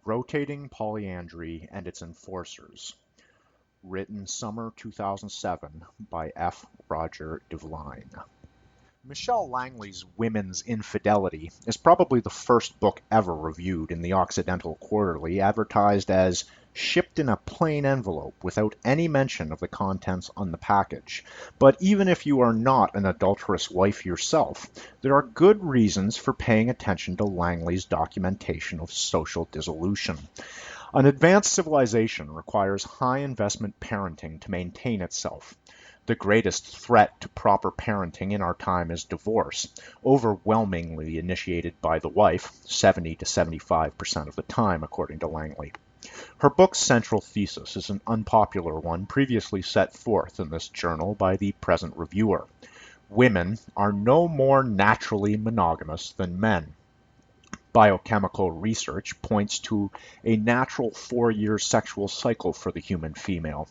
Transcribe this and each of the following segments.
Rotating Polyandry and Its Enforcers, written summer 2007 by F. Roger Devlin. Michelle Langley's Women's Infidelity is probably the first book ever reviewed in the Occidental Quarterly, advertised as shipped in a plain envelope without any mention of the contents on the package. But even if you are not an adulterous wife yourself, there are good reasons for paying attention to Langley's documentation of social dissolution. An advanced civilization requires high investment parenting to maintain itself. The greatest threat to proper parenting in our time is divorce, overwhelmingly initiated by the wife, 70 to 75% of the time, according to Langley. Her book's central thesis is an unpopular one previously set forth in this journal by the present reviewer. Women are no more naturally monogamous than men. Biochemical research points to a natural 4-year sexual cycle for the human female.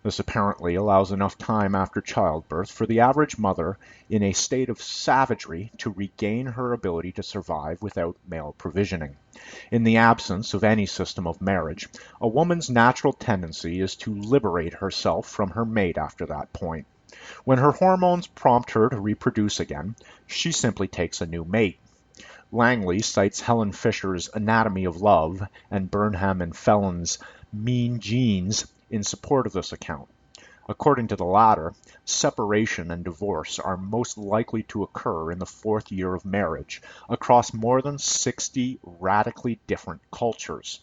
This apparently allows enough time after childbirth for the average mother in a state of savagery to regain her ability to survive without male provisioning. In the absence of any system of marriage, a woman's natural tendency is to liberate herself from her mate after that point. When her hormones prompt her to reproduce again, she simply takes a new mate. Langley cites Helen Fisher's Anatomy of Love and Burnham and Fellon's Mean Genes in support of this account. According to the latter, separation and divorce are most likely to occur in the 4th year of marriage across more than 60 radically different cultures.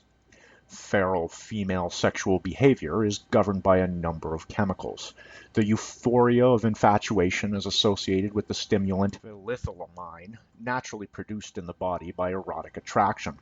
Feral female sexual behavior is governed by a number of chemicals. The euphoria of infatuation is associated with the stimulant phenethylamine, naturally produced in the body by erotic attraction.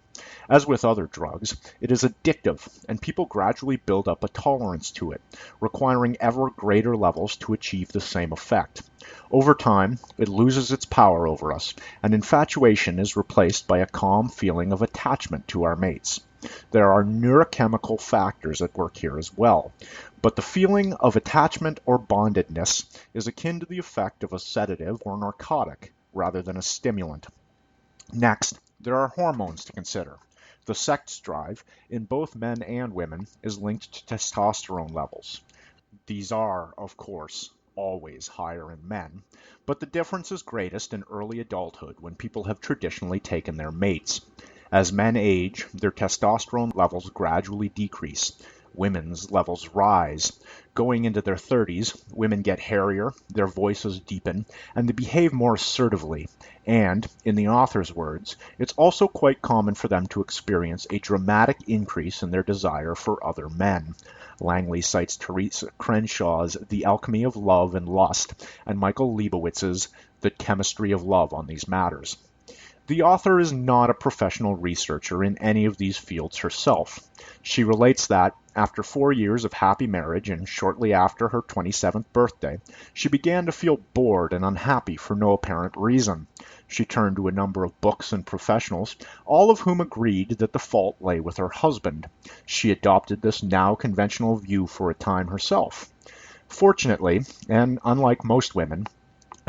As with other drugs, it is addictive, and people gradually build up a tolerance to it, requiring ever greater levels to achieve the same effect. Over time, it loses its power over us, and infatuation is replaced by a calm feeling of attachment to our mates. There are neurochemical factors at work here as well, but the feeling of attachment or bondedness is akin to the effect of a sedative or narcotic rather than a stimulant. Next, there are hormones to consider. The sex drive in both men and women is linked to testosterone levels. These are, of course, always higher in men, but the difference is greatest in early adulthood when people have traditionally taken their mates. As men age, their testosterone levels gradually decrease. Women's levels rise. Going into their 30s, women get hairier, their voices deepen, and they behave more assertively. And, in the author's words, it's also quite common for them to experience a dramatic increase in their desire for other men. Langley cites Teresa Crenshaw's The Alchemy of Love and Lust and Michael Leibowitz's The Chemistry of Love on these matters. The author is not a professional researcher in any of these fields herself. She relates that, after 4 years of happy marriage and shortly after her 27th birthday, she began to feel bored and unhappy for no apparent reason. She turned to a number of books and professionals, all of whom agreed that the fault lay with her husband. She adopted this now conventional view for a time herself. Fortunately, and unlike most women,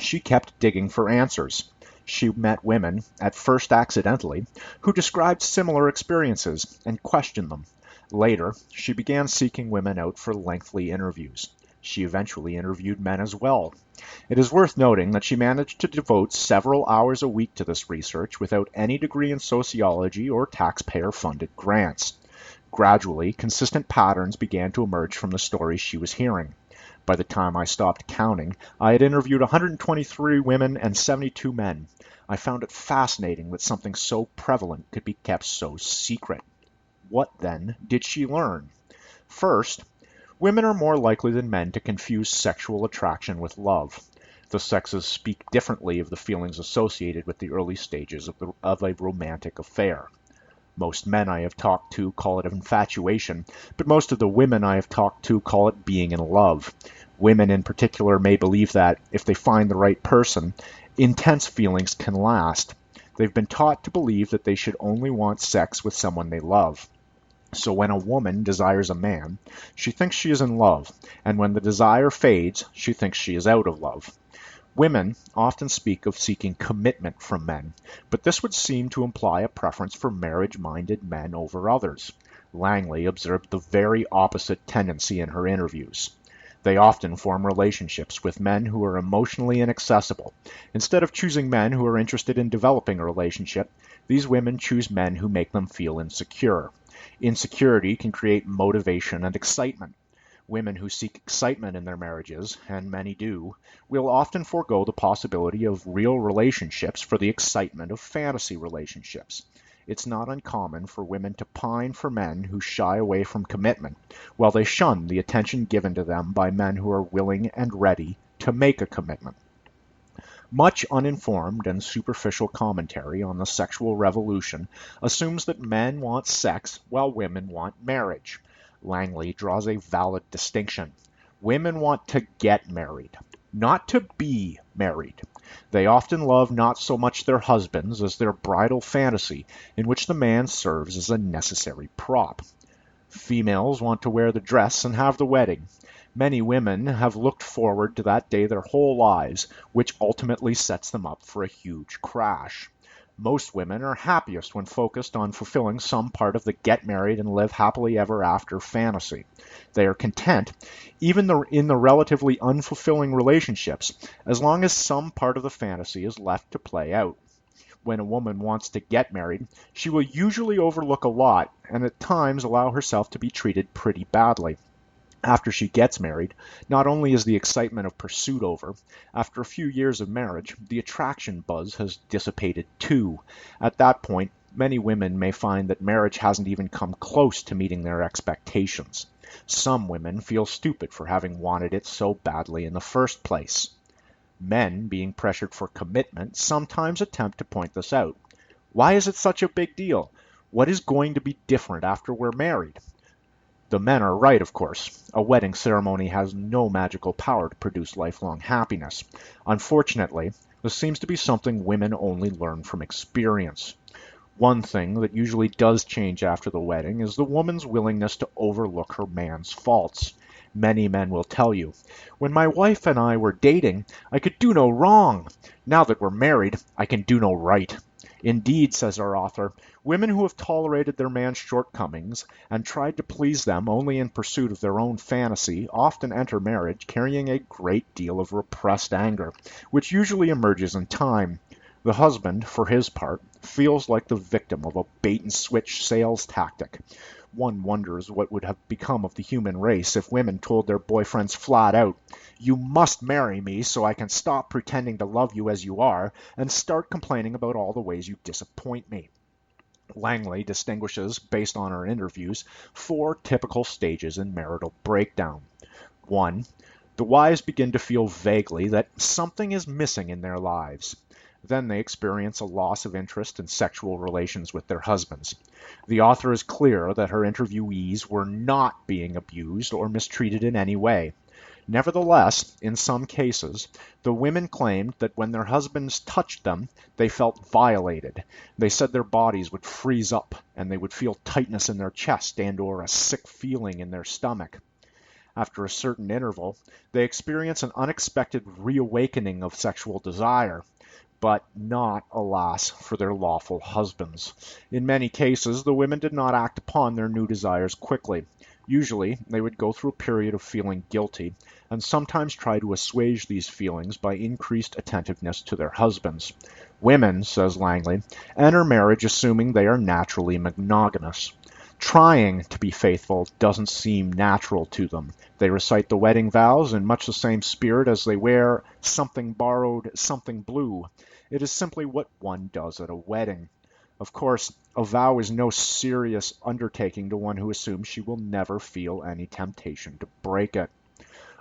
she kept digging for answers. She met women, at first accidentally, who described similar experiences and questioned them. Later, she began seeking women out for lengthy interviews. She eventually interviewed men as well. It is worth noting that she managed to devote several hours a week to this research without any degree in sociology or taxpayer-funded grants. Gradually, consistent patterns began to emerge from the stories she was hearing. By the time I stopped counting, I had interviewed 123 women and 72 men. I found it fascinating that something so prevalent could be kept so secret. What, then, did she learn? First, women are more likely than men to confuse sexual attraction with love. The sexes speak differently of the feelings associated with the early stages of a romantic affair. Most men I have talked to call it infatuation, but most of the women I have talked to call it being in love. Women in particular may believe that, if they find the right person, intense feelings can last. They've been taught to believe that they should only want sex with someone they love. So when a woman desires a man, she thinks she is in love, and when the desire fades, she thinks she is out of love. Women often speak of seeking commitment from men, but this would seem to imply a preference for marriage-minded men over others. Langley observed the very opposite tendency in her interviews. They often form relationships with men who are emotionally inaccessible. Instead of choosing men who are interested in developing a relationship, these women choose men who make them feel insecure. Insecurity can create motivation and excitement. Women who seek excitement in their marriages, and many do, will often forego the possibility of real relationships for the excitement of fantasy relationships. It's not uncommon for women to pine for men who shy away from commitment, while they shun the attention given to them by men who are willing and ready to make a commitment. Much uninformed and superficial commentary on the sexual revolution assumes that men want sex while women want marriage. Langley draws a valid distinction. Women want to get married, not to be married. They often love not so much their husbands as their bridal fantasy, in which the man serves as a necessary prop. Females want to wear the dress and have the wedding. Many women have looked forward to that day their whole lives, which ultimately sets them up for a huge crash. Most women are happiest when focused on fulfilling some part of the get married and live happily ever after fantasy. They are content, even in the relatively unfulfilling relationships, as long as some part of the fantasy is left to play out. When a woman wants to get married, she will usually overlook a lot and at times allow herself to be treated pretty badly. After she gets married, not only is the excitement of pursuit over, after a few years of marriage, the attraction buzz has dissipated too. At that point, many women may find that marriage hasn't even come close to meeting their expectations. Some women feel stupid for having wanted it so badly in the first place. Men, being pressured for commitment, sometimes attempt to point this out. Why is it such a big deal? What is going to be different after we're married? The men are right, of course. A wedding ceremony has no magical power to produce lifelong happiness. Unfortunately, this seems to be something women only learn from experience. One thing that usually does change after the wedding is the woman's willingness to overlook her man's faults. Many men will tell you, "When my wife and I were dating, I could do no wrong. Now that we're married, I can do no right." Indeed, says our author, women who have tolerated their man's shortcomings and tried to please them only in pursuit of their own fantasy often enter marriage carrying a great deal of repressed anger, which usually emerges in time. The husband, for his part, feels like the victim of a bait-and-switch sales tactic. One wonders what would have become of the human race if women told their boyfriends flat out, "You must marry me so I can stop pretending to love you as you are and start complaining about all the ways you disappoint me." Langley distinguishes, based on her interviews, 4 typical stages in marital breakdown. 1. The wives begin to feel vaguely that something is missing in their lives. Then they experience a loss of interest in sexual relations with their husbands. The author is clear that her interviewees were not being abused or mistreated in any way. Nevertheless, in some cases, the women claimed that when their husbands touched them, they felt violated. They said their bodies would freeze up and they would feel tightness in their chest and/or a sick feeling in their stomach. After a certain interval, they experience an unexpected reawakening of sexual desire, but not, alas, for their lawful husbands. In many cases, the women did not act upon their new desires quickly. Usually, they would go through a period of feeling guilty, and sometimes try to assuage these feelings by increased attentiveness to their husbands. Women, says Langley, enter marriage assuming they are naturally monogamous. Trying to be faithful doesn't seem natural to them. They recite the wedding vows in much the same spirit as they wear something borrowed, something blue. It is simply what one does at a wedding. Of course, a vow is no serious undertaking to one who assumes she will never feel any temptation to break it.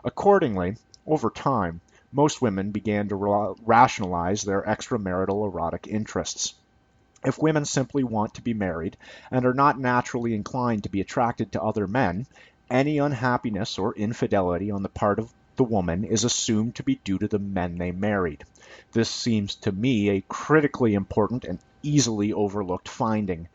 Accordingly, over time, most women began to rationalize their extramarital erotic interests. If women simply want to be married and are not naturally inclined to be attracted to other men, any unhappiness or infidelity on the part of the woman is assumed to be due to the men they married. This seems to me a critically important and easily overlooked finding.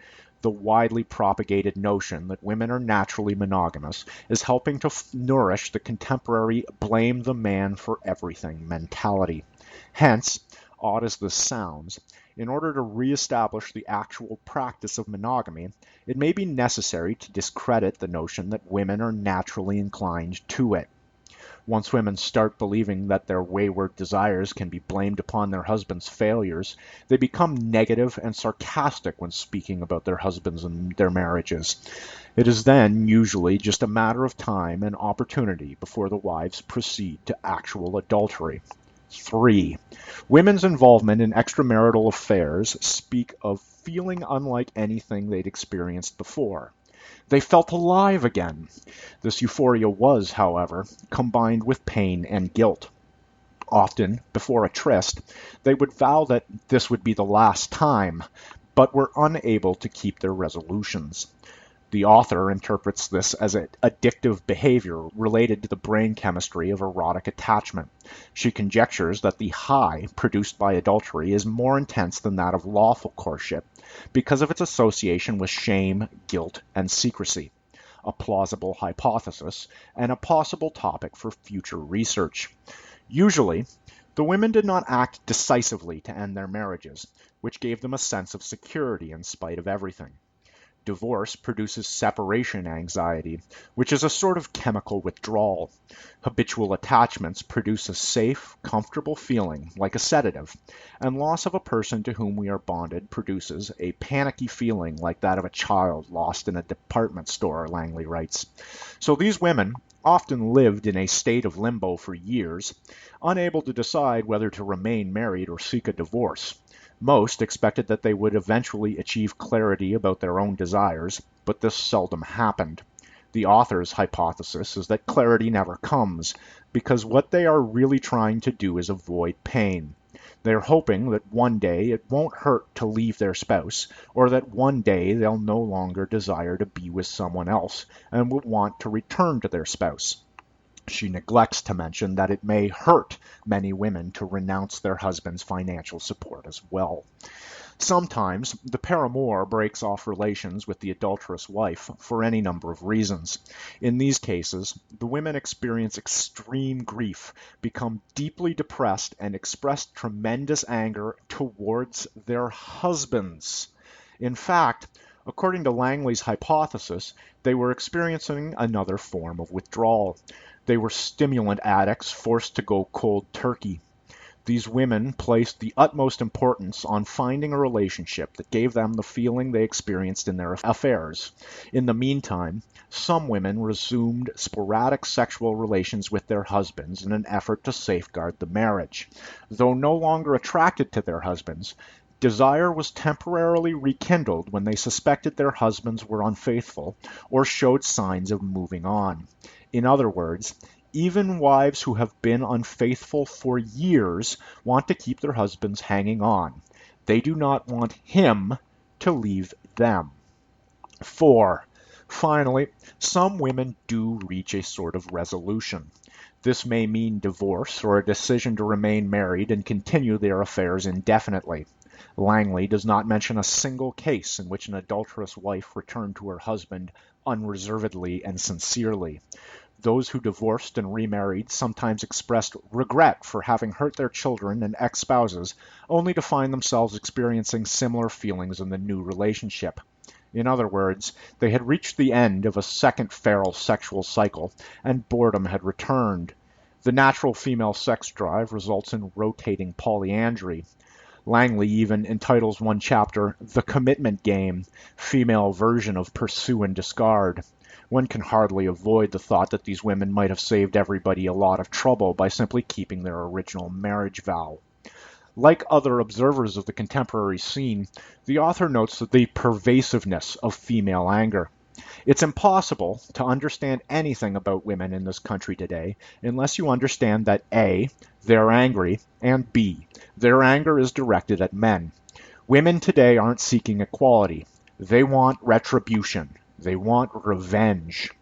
The widely propagated notion that women are naturally monogamous is helping to nourish the contemporary blame the man for everything mentality. Hence, odd as this sounds, in order to reestablish the actual practice of monogamy, it may be necessary to discredit the notion that women are naturally inclined to it. Once women start believing that their wayward desires can be blamed upon their husbands' failures, they become negative and sarcastic when speaking about their husbands and their marriages. It is then usually just a matter of time and opportunity before the wives proceed to actual adultery. 3. Women's involvement in extramarital affairs speak of feeling unlike anything they'd experienced before. They felt alive again. This euphoria was, however, combined with pain and guilt. Often, before a tryst, they would vow that this would be the last time, but were unable to keep their resolutions. The author interprets this as an addictive behavior related to the brain chemistry of erotic attachment. She conjectures that the high produced by adultery is more intense than that of lawful courtship because of its association with shame, guilt, and secrecy. A plausible hypothesis and a possible topic for future research. Usually, the women did not act decisively to end their marriages, which gave them a sense of security in spite of everything. Divorce produces separation anxiety, which is a sort of chemical withdrawal. Habitual attachments produce a safe, comfortable feeling, like a sedative, and loss of a person to whom we are bonded produces a panicky feeling like that of a child lost in a department store, Langley writes. So these women often lived in a state of limbo for years, unable to decide whether to remain married or seek a divorce. Most expected that they would eventually achieve clarity about their own desires, but this seldom happened. The author's hypothesis is that clarity never comes, because what they are really trying to do is avoid pain. They're hoping that one day it won't hurt to leave their spouse, or that one day they'll no longer desire to be with someone else and will want to return to their spouse. She neglects to mention that it may hurt many women to renounce their husband's financial support as well. Sometimes the paramour breaks off relations with the adulterous wife for any number of reasons. In these cases, the women experience extreme grief, become deeply depressed, and express tremendous anger towards their husbands. In fact, according to Langley's hypothesis, they were experiencing another form of withdrawal. They were stimulant addicts forced to go cold turkey. These women placed the utmost importance on finding a relationship that gave them the feeling they experienced in their affairs. In the meantime, some women resumed sporadic sexual relations with their husbands in an effort to safeguard the marriage. Though no longer attracted to their husbands, desire was temporarily rekindled when they suspected their husbands were unfaithful or showed signs of moving on. In other words, even wives who have been unfaithful for years want to keep their husbands hanging on. They do not want him to leave them. 4. Finally, some women do reach a sort of resolution. This may mean divorce or a decision to remain married and continue their affairs indefinitely. Langley does not mention a single case in which an adulterous wife returned to her husband unreservedly and sincerely. Those who divorced and remarried sometimes expressed regret for having hurt their children and ex-spouses, only to find themselves experiencing similar feelings in the new relationship. In other words, they had reached the end of a second feral sexual cycle, and boredom had returned. The natural female sex drive results in rotating polyandry. Langley even entitles one chapter, "The Commitment Game, Female Version of Pursue and Discard." One can hardly avoid the thought that these women might have saved everybody a lot of trouble by simply keeping their original marriage vow. Like other observers of the contemporary scene, the author notes the pervasiveness of female anger. It's impossible to understand anything about women in this country today unless you understand that A, they're angry, and B, their anger is directed at men. Women today aren't seeking equality. They want retribution. They want revenge.